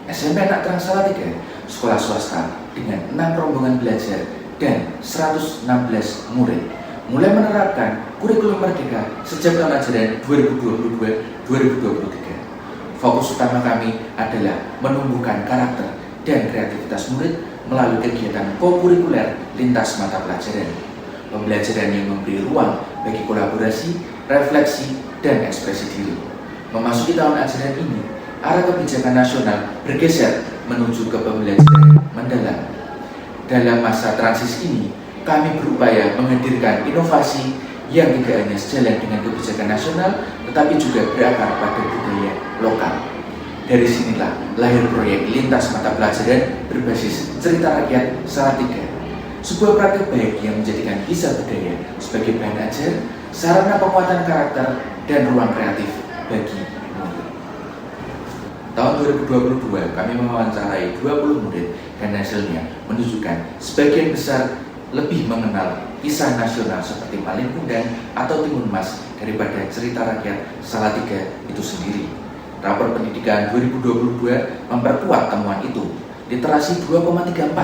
SMP Anak Terang Salatiga, sekolah swasta dengan 6 rombongan belajar dan 116 murid, mulai menerapkan kurikulum Merdeka sejak tahun ajaran 2022-2023. Fokus utama kami adalah menumbuhkan karakter dan kreativitas murid melalui kegiatan kokurikuler lintas mata pelajaran. Pembelajaran yang memberi ruang bagi kolaborasi, refleksi, dan ekspresi diri. Memasuki tahun ajaran ini, arah kebijakan nasional bergeser menuju ke pembelajaran mendalam. Dalam masa transisi ini, kami berupaya menghadirkan inovasi yang tidak hanya sejalan dengan kebijakan nasional, tetapi juga berakar pada budaya lokal. Dari sinilah lahir proyek lintas mata pelajaran berbasis cerita rakyat Salatiga, sebuah praktik baik yang menjadikan kisah budaya sebagai bahan ajar, sarana penguatan karakter, dan ruang kreatif bagi murid. Tahun 2022 kami mewawancarai 20 murid dan hasilnya menunjukkan sebagian besar lebih mengenal kisah nasional seperti Malin Kundang atau Timun Mas daripada cerita rakyat Salatiga itu sendiri. Rapor pendidikan 2022 memperkuat temuan itu. Literasi 2,34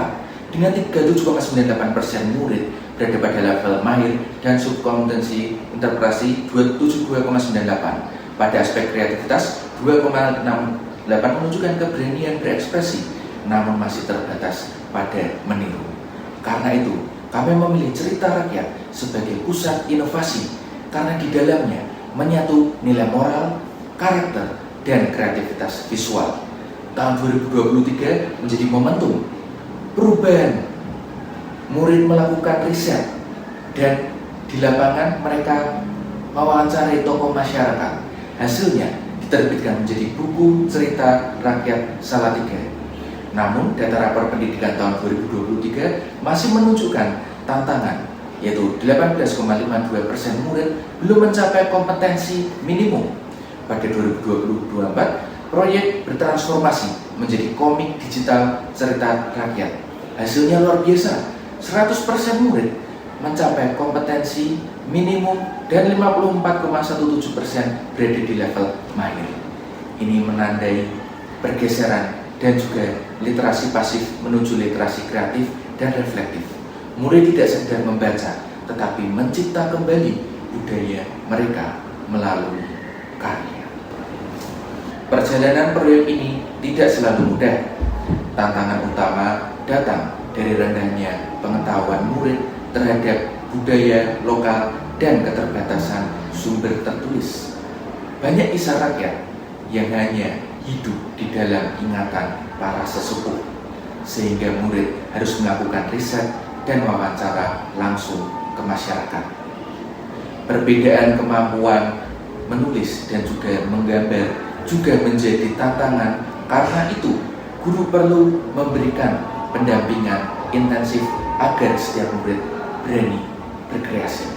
dengan 37,98% murid berada pada level mahir dan subkompetensi interpretasi 72,98. Pada aspek kreativitas 2,68 menunjukkan keberanian berekspresi, namun masih terbatas pada meniru. Karena itu, kami memilih cerita rakyat sebagai pusat inovasi karena di dalamnya menyatu nilai moral, karakter, dan kreativitas visual. Tahun 2023 menjadi momentum perubahan. Murid melakukan riset dan di lapangan mereka mewawancarai tokoh masyarakat. Hasilnya diterbitkan menjadi buku cerita rakyat Salatiga. Namun data rapor pendidikan tahun 2023 masih menunjukkan tantangan, yaitu 18,52% murid belum mencapai kompetensi minimum. Pada 2024, proyek bertransformasi menjadi komik digital cerita rakyat. Hasilnya luar biasa, 100% murid mencapai kompetensi minimum dan 54,17% berada di level mahir. Ini menandai pergeseran dan juga literasi pasif menuju literasi kreatif dan reflektif. Murid tidak sekedar membaca, tetapi mencipta kembali budaya mereka melalui karya. Perjalanan proyek ini tidak selalu mudah. Tantangan utama datang dari rendahnya pengetahuan murid terhadap budaya lokal dan keterbatasan sumber tertulis. Banyak kisah rakyat yang hanya hidup di dalam ingatan para sesepuh, sehingga murid harus melakukan riset dan wawancara langsung ke masyarakat. Perbedaan kemampuan menulis dan juga menggambar juga menjadi tantangan. Karena itu, guru perlu memberikan pendampingan intensif agar setiap murid berani berkreasi.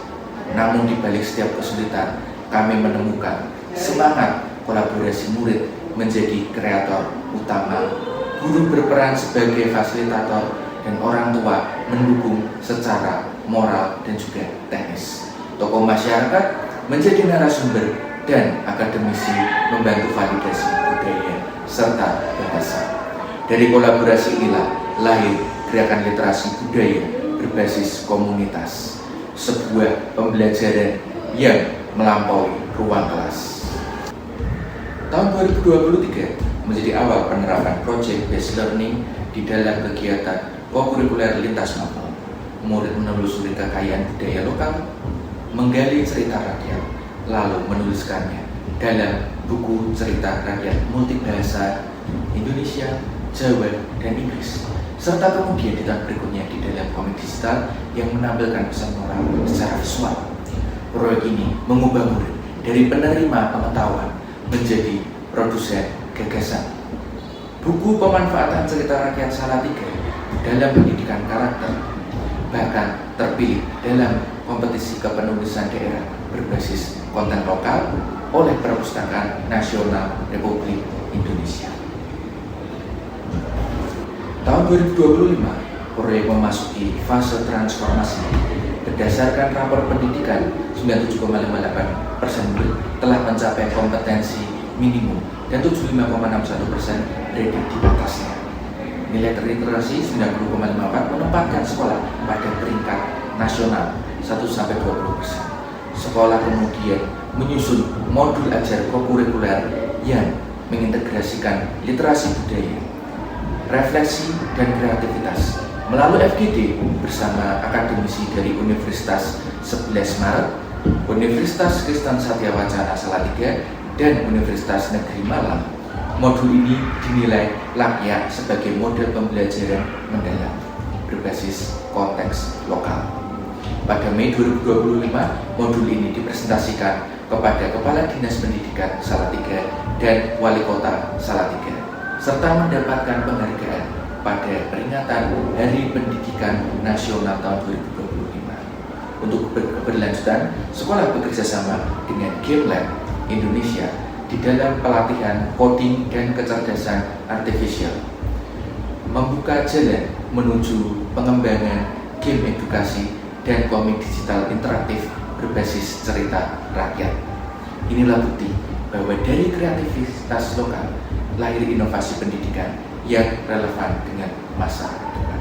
Namun di balik setiap kesulitan, kami menemukan semangat kolaborasi murid menjadi kreator utama. Guru berperan sebagai fasilitator dan orang tua mendukung secara moral dan juga teknis. Tokoh masyarakat menjadi narasumber dan akademisi membantu validasi budaya serta bahasa. Dari kolaborasi inilah lahir gerakan literasi budaya berbasis komunitas, sebuah pembelajaran yang melampaui ruang kelas. Tahun 2023 menjadi awal penerapan project based learning di dalam kegiatan kokurikuler lintas mata. Murid menelusuri kekayaan budaya lokal, menggali cerita rakyat, lalu menuliskannya dalam buku cerita rakyat multibahasa Indonesia, Jawa, dan Inggris, serta kemudian di tahun berikutnya di dalam komik digital yang menampilkan pesan moral secara visual. Proyek ini mengubah murid dari penerima pengetahuan menjadi produsen gagasan. Buku pemanfaatan cerita rakyat Salatiga dalam pendidikan karakter bahkan terpilih dalam kompetisi kepenulisan daerah berbasis konten lokal oleh Perpustakaan Nasional Republik Indonesia. Tahun 2025, proyek memasuki fase transformasi. Berdasarkan rapor pendidikan, 97,58% murid telah mencapai kompetensi minimum dan 75,61% berada di atasnya. Nilai terliterasi 90,54 menempatkan sekolah pada peringkat nasional 1-20%. Sekolah kemudian menyusun modul ajar kokurikuler yang mengintegrasikan literasi budaya, refleksi, dan kreativitas melalui FGD bersama akademisi dari Universitas 11 Maret, Universitas Kristen Satya Wacana Salatiga, dan Universitas Negeri Malang. Modul ini dinilai layak sebagai model pembelajaran mendalam berbasis konteks lokal. Pada Mei 2025, modul ini dipresentasikan kepada Kepala Dinas Pendidikan Salatiga dan Wali Kota Salatiga, serta mendapatkan penghargaan pada peringatan Hari Pendidikan Nasional tahun 2025. Untuk keberlanjutan, sekolah bekerja sama dengan Game Lab Indonesia di dalam pelatihan coding dan kecerdasan artifisial, membuka jalan menuju pengembangan game edukasi dan komik digital interaktif berbasis cerita rakyat. Inilah bukti bahwa dari kreativitas lokal lahir inovasi pendidikan yang relevan dengan masa depan.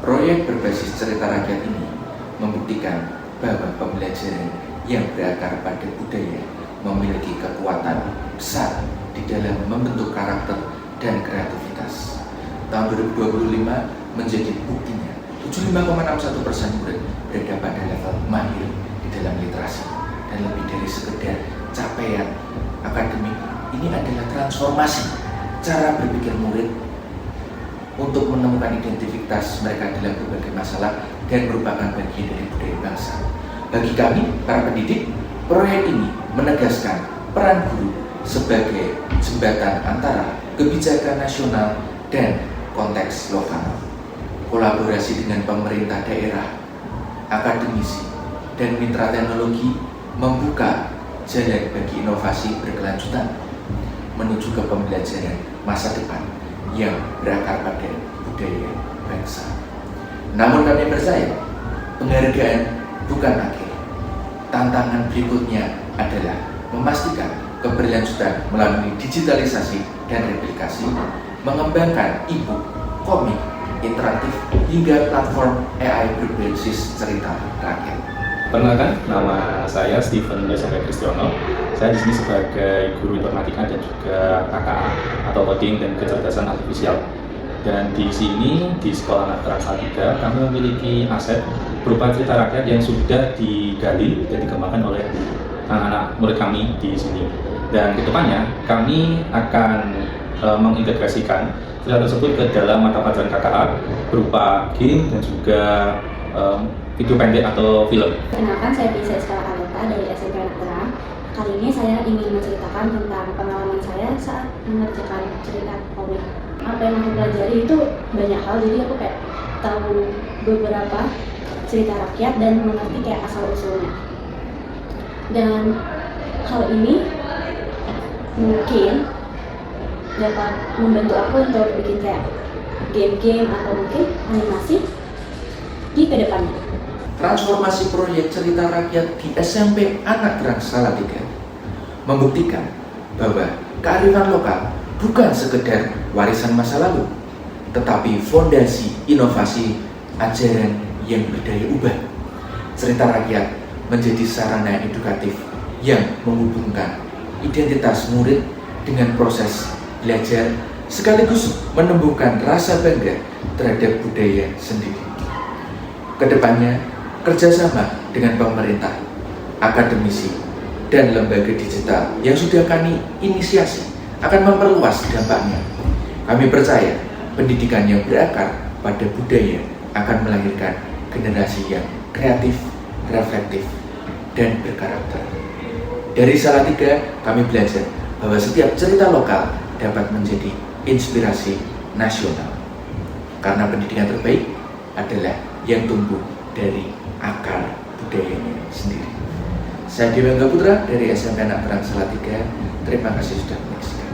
Proyek berbasis cerita rakyat ini membuktikan bahwa pembelajaran yang berakar pada budaya memiliki kekuatan besar di dalam membentuk karakter dan kreativitas. Tahun 2025 menjadi buktinya 75,61% murid berada pada level mahir di dalam literasi, dan lebih dari sekedar capaian akademik. Ini adalah transformasi cara berpikir murid untuk menemukan identitas mereka dalam berbagai masalah dan merupakan bagian dari budaya bangsa. Bagi kami, para pendidik, proyek ini menegaskan peran guru sebagai jembatan antara kebijakan nasional dan konteks lokal. Kolaborasi dengan pemerintah daerah, akademisi, dan mitra teknologi membuka jalan bagi inovasi berkelanjutan menuju ke pembelajaran masa depan yang berakar pada budaya bangsa. Namun kami percaya, penghargaan bukan akhir. Tantangan berikutnya adalah memastikan keberlanjutan melalui digitalisasi dan replikasi, mengembangkan e-book, komik, interaktif, hingga platform AI berbasis cerita rakyat. Perkenalkan, nama saya Steven Yosef Kristiono. Saya di sini sebagai guru informatika dan juga KKA atau coding dan kecerdasan artifisial. Dan di sini di Sekolah Anak Salatiga kami memiliki aset berupa cerita rakyat yang sudah digali dan dikembangkan oleh anak-anak murid kami di sini. Dan kedepannya kami akan mengintegrasikan cerita tersebut ke dalam mata pelajaran KKA berupa game dan juga video pendek atau film. Kenalkan, saya Bisa Sekolah Alota dari SMP Anak Terang. Kali ini saya ingin menceritakan tentang pengalaman saya saat mengerjakan cerita komik. Apa yang aku pelajari itu banyak hal, jadi aku kayak tahu beberapa cerita rakyat dan mengerti kayak asal-usulnya. Dan hal ini mungkin dapat membantu aku untuk bikin kayak game-game atau mungkin animasi di kedepannya. Transformasi proyek cerita rakyat di SMP Anak Terang Salatiga membuktikan bahwa kearifan lokal bukan sekedar warisan masa lalu, tetapi fondasi inovasi ajaran yang berdaya ubah. Cerita rakyat menjadi sarana edukatif yang menghubungkan identitas murid dengan proses belajar, sekaligus menumbuhkan rasa bangga terhadap budaya sendiri. Kedepannya, kerjasama dengan pemerintah, akademisi, dan lembaga digital yang sudah kami inisiasi akan memperluas dampaknya. Kami percaya pendidikan yang berakar pada budaya akan melahirkan generasi yang kreatif, reflektif, dan berkarakter. Dari Salatiga, kami belajar bahwa setiap cerita lokal dapat menjadi inspirasi nasional. Karena pendidikan terbaik adalah yang tumbuh dari akar budayanya sendiri. Saya Dewi Angga Putra dari SMP Anak Terang Salatiga. Terima kasih sudah menyaksikan.